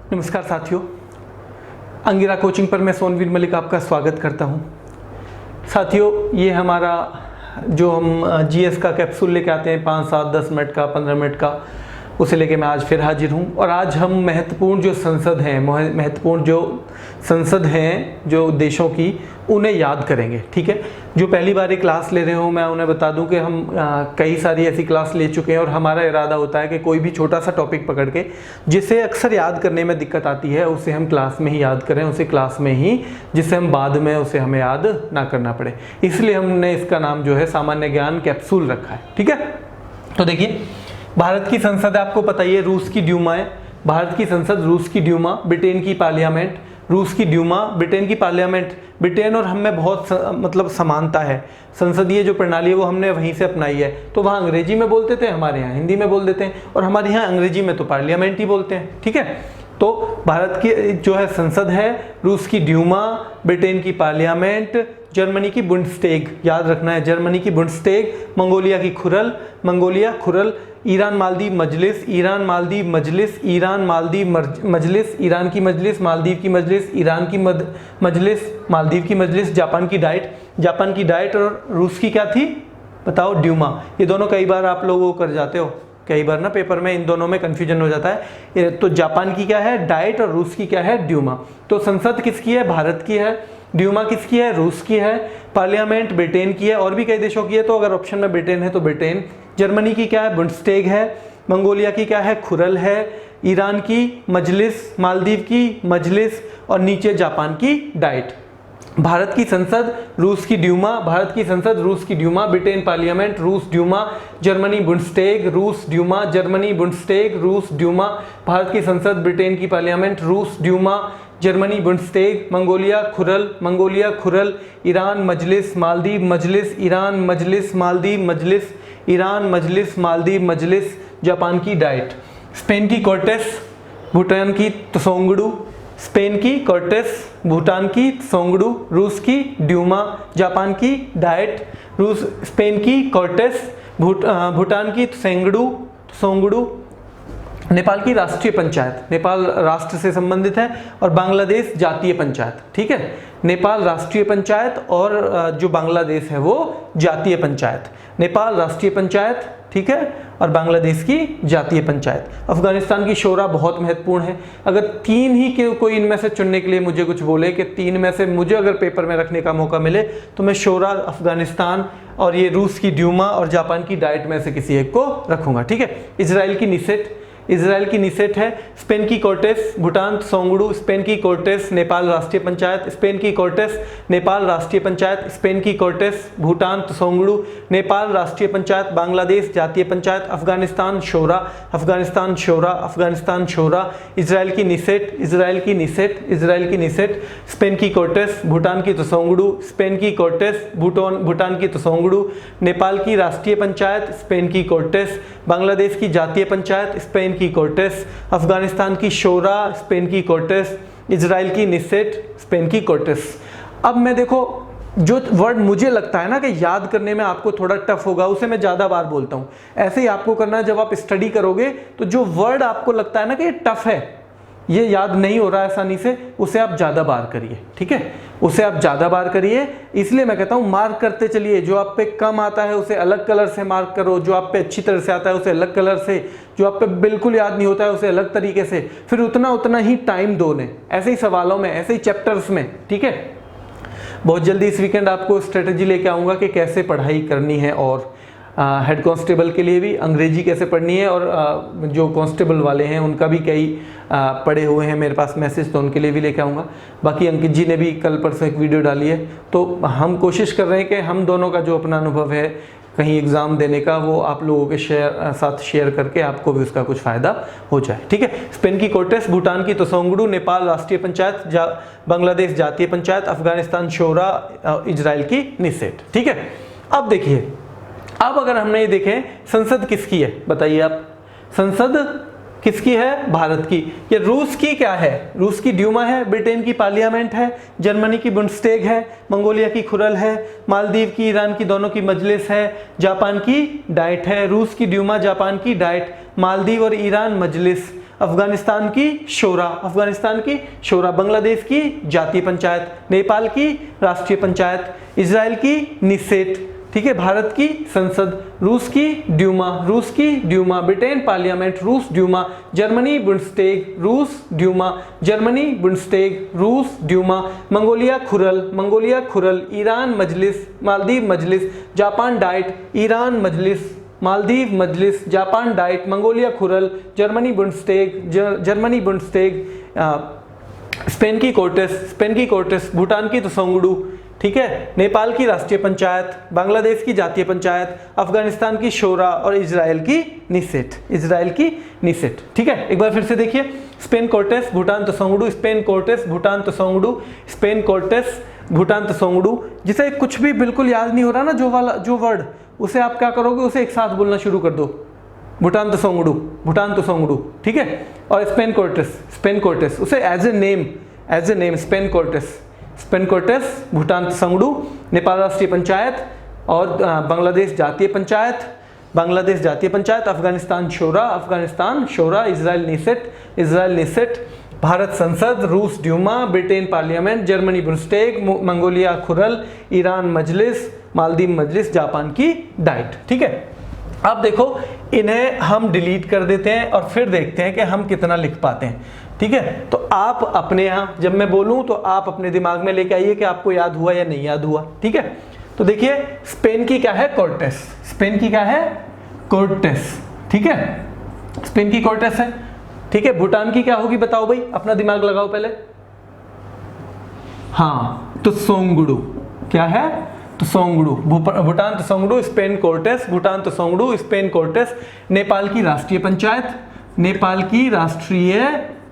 नमस्कार साथियों, अंगिरा कोचिंग पर मैं सोनवीर मलिक आपका स्वागत करता हूं। साथियों, ये हमारा जो हम जीएस का कैप्सूल लेके आते हैं 5, 7, 10 मिनट का, 15 मिनट का, उसे लेके मैं आज फिर हाजिर हूं। और आज हम महत्वपूर्ण जो संसद हैं जो देशों की, उन्हें याद करेंगे। ठीक है, जो पहली बार ये क्लास ले रहे हो, मैं उन्हें बता दूं कि हम कई सारी ऐसी क्लास ले चुके हैं और हमारा इरादा होता है कि कोई भी छोटा सा टॉपिक पकड़ के जिसे अक्सर याद करने में दिक्कत आती है उसे हम क्लास में ही याद करें, उसे क्लास में ही, जिससे हम बाद में उसे हमें याद ना करना पड़े। इसलिए हमने इसका नाम जो है सामान्य ज्ञान कैप्सूल रखा है। ठीक है, तो देखिए, भारत की संसद आपको पता ही है, रूस की ड्यूमा है। भारत की संसद, रूस की ड्यूमा, ब्रिटेन की पार्लियामेंट, रूस की ड्यूमा, ब्रिटेन की पार्लियामेंट। ब्रिटेन और हम में बहुत समानता है। संसदीय जो प्रणाली है वो हमने वहीं से अपनाई है। तो वहाँ अंग्रेजी में बोलते थे, हमारे यहाँ हिंदी में बोल देते हैं, और हमारे यहाँ अंग्रेजी में तो पार्लियामेंट ही बोलते हैं। ठीक है, तो भारत की जो है संसद है, रूस की ड्यूमा, ब्रिटेन की पार्लियामेंट, जर्मनी की बुंडस्टेग, याद रखना है, जर्मनी की बुंडस्टेग, मंगोलिया की खुरल, Mongolia Khural, Iran Maldives Majlis, Iran Maldives Majlis, Iran Maldives Majlis, Iran की मजलिस, मालदीव की मजलिस, ईरान की मजलिस, मालदीव की मजलिस, जापान की डाइट, और रूस की क्या थी बताओ, ड्यूमा। ये दोनों कई बार आप लोग वो कर जाते हो, कई बार ना पेपर में इन दोनों में कंफ्यूजन हो जाता है। तो जापान की क्या है, डाइट, और रूस की क्या है, ड्यूमा। तो संसद किसकी है, भारत की है। ड्यूमा किसकी है, रूस की है। पार्लियामेंट ब्रिटेन की है, और भी कई देशों की है, तो अगर ऑप्शन में ब्रिटेन है तो ब्रिटेन। जर्मनी की क्या है, बुंडस्टेग है। मंगोलिया की क्या है, खुरल है। ईरान की मजलिस, मालदीव की मजलिस, और नीचे जापान की डाइट। भारत की संसद, रूस की ड्यूमा, भारत की संसद, रूस की ड्यूमा, ब्रिटेन पार्लियामेंट, रूस ड्यूमा, जर्मनी बुंडस्टेग, रूस ड्यूमा, जर्मनी बुंडस्टेग, रूस ड्यूमा। भारत की संसद, ब्रिटेन की पार्लियामेंट, रूस Duma, Germany Bundestag, Mongolia Khural, Iran Majlis, Maldives Majlis, Iran Majlis, Maldives Majlis, Iran Majlis, Maldives Majlis, Japan की डाइट। स्पेन की कॉर्टेस, भूटान की त्सोंगडू, स्पेन की कॉर्टेस, भूटान की त्सोंगडू, रूस की ड्यूमा, जापान की डाइट। स्पेन की कॉर्टेस, भूटान की त्सोंगडू, नेपाल की राष्ट्रीय पंचायत, नेपाल राष्ट्र से संबंधित है, और बांग्लादेश जातीय पंचायत। ठीक है, नेपाल राष्ट्रीय पंचायत और जो बांग्लादेश है वो जातीय पंचायत। नेपाल राष्ट्रीय पंचायत, ठीक है, और बांग्लादेश की जातीय पंचायत। अफगानिस्तान की शोरा बहुत महत्वपूर्ण है। अगर तीन ही के कोई इनमें से चुनने के लिए मुझे कुछ बोले कि तीन में से मुझे अगर पेपर में रखने का मौका मिले, तो मैं शोरा, अफगानिस्तान, और ये रूस की ड्यूमा और जापान की डाइट में से किसी एक को रखूंगा। ठीक है, इजराइल की निसेट है। स्पेन की कॉर्टेस, भूटान त्सोंगडू, स्पेन की कॉर्टेस, नेपाल राष्ट्रीय पंचायत, स्पेन की कॉर्टेस, नेपाल राष्ट्रीय पंचायत, स्पेन की कॉर्टेस, भूटान त्सोंगडू, नेपाल राष्ट्रीय पंचायत, बांग्लादेश जातीय पंचायत, अफगानिस्तान शोरा, इजराइल की निसेट, स्पेन की कॉर्टेस, भूटान की त्सोंगडू, स्पेन की कॉर्टेस, भूटान की त्सोंगडू, नेपाल की राष्ट्रीय पंचायत, स्पेन की कॉर्टेस, बांग्लादेश की जातीय पंचायत, स्पेन की कॉर्टेस, अफगानिस्तान की शोरा, स्पेन की कॉर्टेस, इजराइल की निसेट, स्पेन की कॉर्टेस। अब मैं देखो, जो वर्ड मुझे लगता है ना कि याद करने में आपको थोड़ा टफ होगा, उसे मैं ज़्यादा बार बोलता हूँ। ऐसे ही आपको करना है, जब आप स्टडी करोगे तो जो वर्ड आपको लगता है ना कि ये टफ है, ये याद नहीं हो रहा है आसानी से, उसे आप ज़्यादा बार करिए। ठीक है, उसे आप ज़्यादा बार करिए। इसलिए मैं कहता हूँ मार्क करते चलिए। जो आप पे कम आता है उसे अलग कलर से मार्क करो, जो आप पे अच्छी तरह से आता है उसे अलग कलर से, जो आप पे बिल्कुल याद नहीं होता है उसे अलग तरीके से। फिर उतना ही टाइम दो ने, ऐसे ही सवालों में, ऐसे ही चैप्टर्स में। ठीक है, बहुत जल्दी इस वीकेंड आपको स्ट्रेटजी लेके आऊँगा कि कैसे पढ़ाई करनी है, और हेड कांस्टेबल के लिए भी अंग्रेजी कैसे पढ़नी है, और जो कांस्टेबल वाले हैं उनका भी कई पढ़े हुए हैं मेरे पास मैसेज, तो उनके लिए भी लेके आऊँगा। बाकी अंकित जी ने भी कल परसों एक वीडियो डाली है, तो हम कोशिश कर रहे हैं कि हम दोनों का जो अपना अनुभव है कहीं एग्ज़ाम देने का, वो आप लोगों के साथ शेयर करके आपको भी उसका कुछ फ़ायदा हो जाए। ठीक है, स्पेन की कॉर्टेस, भूटान की त्सोंगडू, नेपाल राष्ट्रीय पंचायत, बांग्लादेश जातीय पंचायत, अफगानिस्तान शोरा, इजराइल की निसेट। ठीक है, अब देखिए, अब अगर हमने ये देखें संसद किसकी है, बताइए आप, संसद किसकी है, भारत की। ये रूस की क्या है, रूस की ड्यूमा है, ब्रिटेन की पार्लियामेंट है, जर्मनी की बुंडस्टेग है, मंगोलिया की खुरल है, मालदीव की, ईरान की, दोनों की मजलिस है, जापान की डाइट है। रूस की ड्यूमा, जापान की डाइट, मालदीव और ईरान मजलिस, अफगानिस्तान की शोरा, अफगानिस्तान की शोरा। बांग्लादेश की जातीय पंचायत, नेपाल की राष्ट्रीय पंचायत, इजराइल की निसेट, ठीक है, भारत की संसद, रूस की ड्यूमा, रूस की ड्यूमा, ब्रिटेन पार्लियामेंट, रूस ड्यूमा, जर्मनी बुंडस्टेग, रूस ड्यूमा, जर्मनी बुंडस्टेग, रूस Duma, Mongolia Khural, Mongolia Khural, Iran Majlis, Maldives Majlis, Japan Diet, Iran Majlis, Maldives Majlis, Japan Diet, Mongolia Khural, Germany Bundestag, Germany Bundestag, Spain की कोर्टेस, स्पेन की Cortes, Bhutan की त्सोंगडू, ठीक है, नेपाल की राष्ट्रीय पंचायत, बांग्लादेश की जातीय पंचायत, अफगानिस्तान की शोरा और इजराइल की निसेट, इजराइल की निसेट, ठीक है। एक बार फिर से देखिए, Spain Cortes, Bhutan Tshogdu, Spain Cortes, Bhutan Tshogdu, Spain Cortes, Bhutan Tshogdu. जिसे कुछ भी बिल्कुल याद नहीं हो रहा ना जो वर्ड, उसे आप क्या करोगे, उसे एक साथ बोलना शुरू कर दो, भूटान त्सोंगडू, भूटान त्सोंगडू, ठीक है। और स्पेन कोर्टेस, स्पेन कोर्टेस, उसे as a name Spain Cortes, Spain Cortes, Bhutan Tshogdu, Nepal Rashtriya Panchayat और Bangladesh Jatiya Panchayat, Bangladesh Jatiya Panchayat, Afghanistan Shura, Afghanistan Shura, Israel Knesset, Israel Knesset, Bharat Sansad, रूस Duma, Britain parliament, Germany Bundestag, Mongolia Khural, Iran Majlis, Maldives Majlis, Japan की डाइट, ठीक है। अब देखो, इन्हें हम डिलीट कर देते हैं और फिर देखते हैं कि हम कितना लिख पाते हैं, ठीक है। तो आप अपने यहाँ, जब मैं बोलूँ तो आप अपने दिमाग में लेके आइए कि आपको याद हुआ या नहीं याद हुआ, ठीक है। तो देखिए, स्पेन की क्या है, कोर्टेस, स्पेन की क्या है, कोर्टेस, ठीक है, स्पेन की कोर्टेस है, ठीक है। भूटान की क्या होगी बताओ भाई, अपना दिमाग लगाओ पहले। हाँ, तो त्सोंगडू, क्या है, Tshogdu, Bhutan Tshogdu, Spain Cortes, Bhutan Tshogdu, Spain Cortes. Nepal की राष्ट्रीय पंचायत, नेपाल की राष्ट्रीय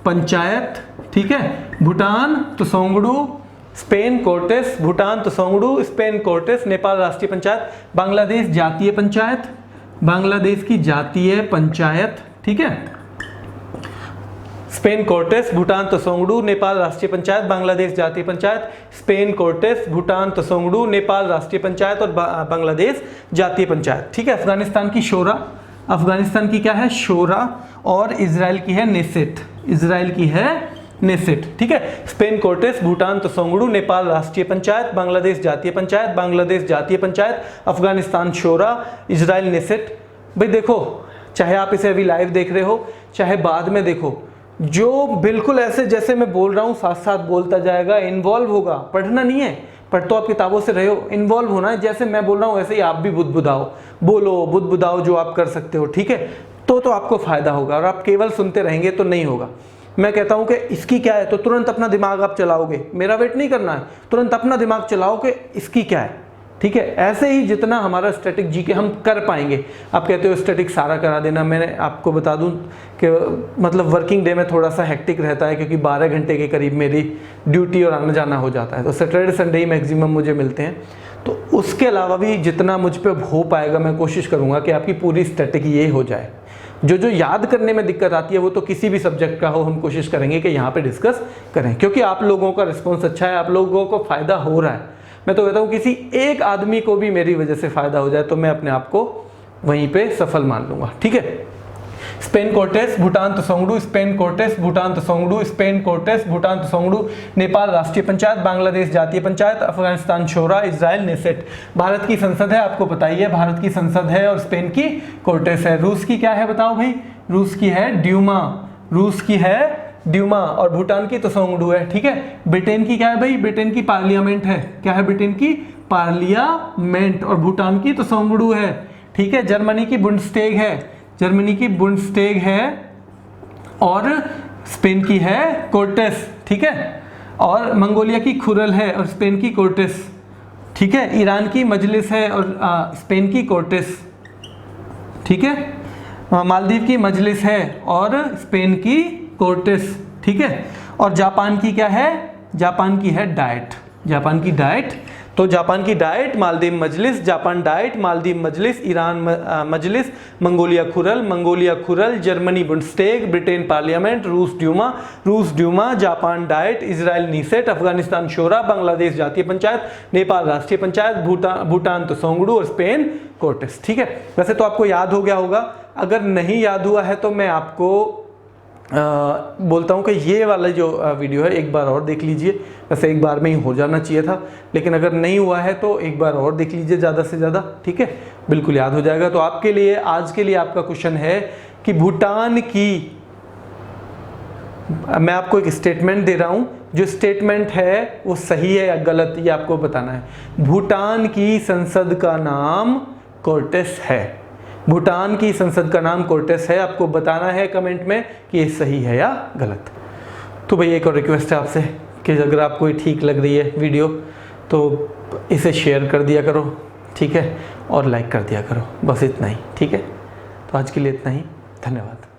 पंचायत, ठीक है, Bhutan Tshogdu, Spain Cortes, Bhutan Tshogdu, Spain Cortes, Nepal Rashtriya Panchayat. Bangladesh Jatiya Panchayat, Bangladesh की जातीय पंचायत, ठीक है, Spain Cortes, Bhutan Tshogdu, Nepal Rashtriya Panchayat, Bangladesh Jatiya panchayat, Spain Cortes, Bhutan Tshogdu, Nepal Rashtriya Panchayat और बांग्लादेश जातीय पंचायत, ठीक है। अफगानिस्तान की शोरा, अफगानिस्तान की क्या है, शोरा, और इजराइल की है नेसेट, इजराइल की है नेसेट, ठीक है। Spain Cortes, Bhutan Tshogdu, Nepal Rashtriya Panchayat, Bangladesh Jatiya Panchayat, Bangladesh Jatiya Panchayat, Afghanistan Shura, Israel Knesset. भाई देखो, चाहे आप इसे अभी लाइव देख रहे हो चाहे बाद में देखो, जो बिल्कुल ऐसे जैसे मैं बोल रहा हूँ साथ साथ बोलता जाएगा, इन्वॉल्व होगा, पढ़ना नहीं है, पढ़ तो आप किताबों से रहे हो, इन्वॉल्व होना है। जैसे मैं बोल रहा हूँ वैसे ही आप भी बुदबुदाओ, बोलो, बुदबुदाओ जो आप कर सकते हो, ठीक है। तो आपको फायदा होगा, और आप केवल सुनते रहेंगे तो नहीं होगा। मैं कहता हूं कि इसकी क्या है, तो तुरंत अपना दिमाग आप चलाओगे, मेरा वेट नहीं करना है, तुरंत अपना दिमाग चलाओ कि इसकी क्या है, ठीक है। ऐसे ही जितना हमारा स्टैटिक जीके हम कर पाएंगे। आप कहते हो स्टैटिक सारा करा देना, मैंने आपको बता दूं कि मतलब वर्किंग डे में थोड़ा सा हेक्टिक रहता है, क्योंकि 12 घंटे के करीब मेरी ड्यूटी और आना जाना हो जाता है, तो सैटरडे संडे ही मैक्सिमम मुझे मिलते हैं। तो उसके अलावा भी जितना मुझ पर हो पाएगा मैं कोशिश करूँगा कि आपकी पूरी स्टैटिक ये हो जाए। जो याद करने में दिक्कत आती है वो तो किसी भी सब्जेक्ट का हो, हम कोशिश करेंगे कि यहाँ पे डिस्कस करें, क्योंकि आप लोगों का रिस्पॉन्स अच्छा है, आप लोगों को फ़ायदा हो रहा है। मैं तो कहता हूँ किसी एक आदमी को भी मेरी वजह से फ़ायदा हो जाए तो मैं अपने आप को वहीं पे सफल मान लूँगा, ठीक है। Spain Cortes, Bhutan Tshogdu, Spain Cortes, Bhutan Tshogdu, Spain Cortes, Bhutan Tshogdu, Nepal Rashtriya Panchayat, Bangladesh Jatiya Panchayat, Afghanistan Shura, Israel Knesset. Bharat की संसद है, आपको पता ही है, भारत की संसद है और स्पेन की कोर्टेस है। रूस की क्या है बताओ भाई, रूस की है ड्यूमा, रूस की है ड्यूमा, और भूटान की त्सोंगडू है, ठीक है। ब्रिटेन की क्या है भाई, ब्रिटेन की पार्लियामेंट है, क्या है, ब्रिटेन की पार्लियामेंट, और भूटान की त्सोंगडू है, ठीक है। जर्मनी की बुंडस्टेग है, जर्मनी की बुंडस्टेग है, और स्पेन की है कोर्टेस, ठीक है। और मंगोलिया की खुरल है और स्पेन की कोर्टेस, ठीक है। ईरान की मजलिस है और स्पेन की कोर्टेस, ठीक है। मालदीव की मजलिस है और स्पेन की कोर्टेस, ठीक है। और जापान की क्या है, जापान की है डाइट, जापान की डाइट। तो जापान की Diet, Maldives Majlis, Japan Diet, Maldives Majlis, Iran Majlis, Mongolia Khural, Mongolia Khural, Germany Bundestag, Britain parliament, रूस Duma, Japan Diet, Israel Knesset, Afghanistan Shura, Bangladesh Jatiya Panchayat, Nepal Rashtriya panchayat, Bhutan त्सोंगडू और स्पेन कोर्टेस, ठीक है। वैसे तो आपको याद हो गया होगा, अगर नहीं याद हुआ है तो मैं आपको बोलता हूँ कि ये वाला जो वीडियो है एक बार और देख लीजिए। वैसे एक बार में ही हो जाना चाहिए था, लेकिन अगर नहीं हुआ है तो एक बार और देख लीजिए ज़्यादा से ज़्यादा, ठीक है, बिल्कुल याद हो जाएगा। तो आपके लिए आज के लिए आपका क्वेश्चन है कि भूटान की, मैं आपको एक स्टेटमेंट दे रहा हूँ, जो स्टेटमेंट है वो सही है या गलत ये आपको बताना है। भूटान की संसद का नाम कोर्टेस है। भूटान की संसद का नाम कोर्टेस है, आपको बताना है कमेंट में कि ये सही है या गलत। तो भाई एक और रिक्वेस्ट है आपसे कि अगर आपको ये ठीक लग रही है वीडियो तो इसे शेयर कर दिया करो, ठीक है, और लाइक कर दिया करो, बस इतना ही, ठीक है। तो आज के लिए इतना ही, धन्यवाद।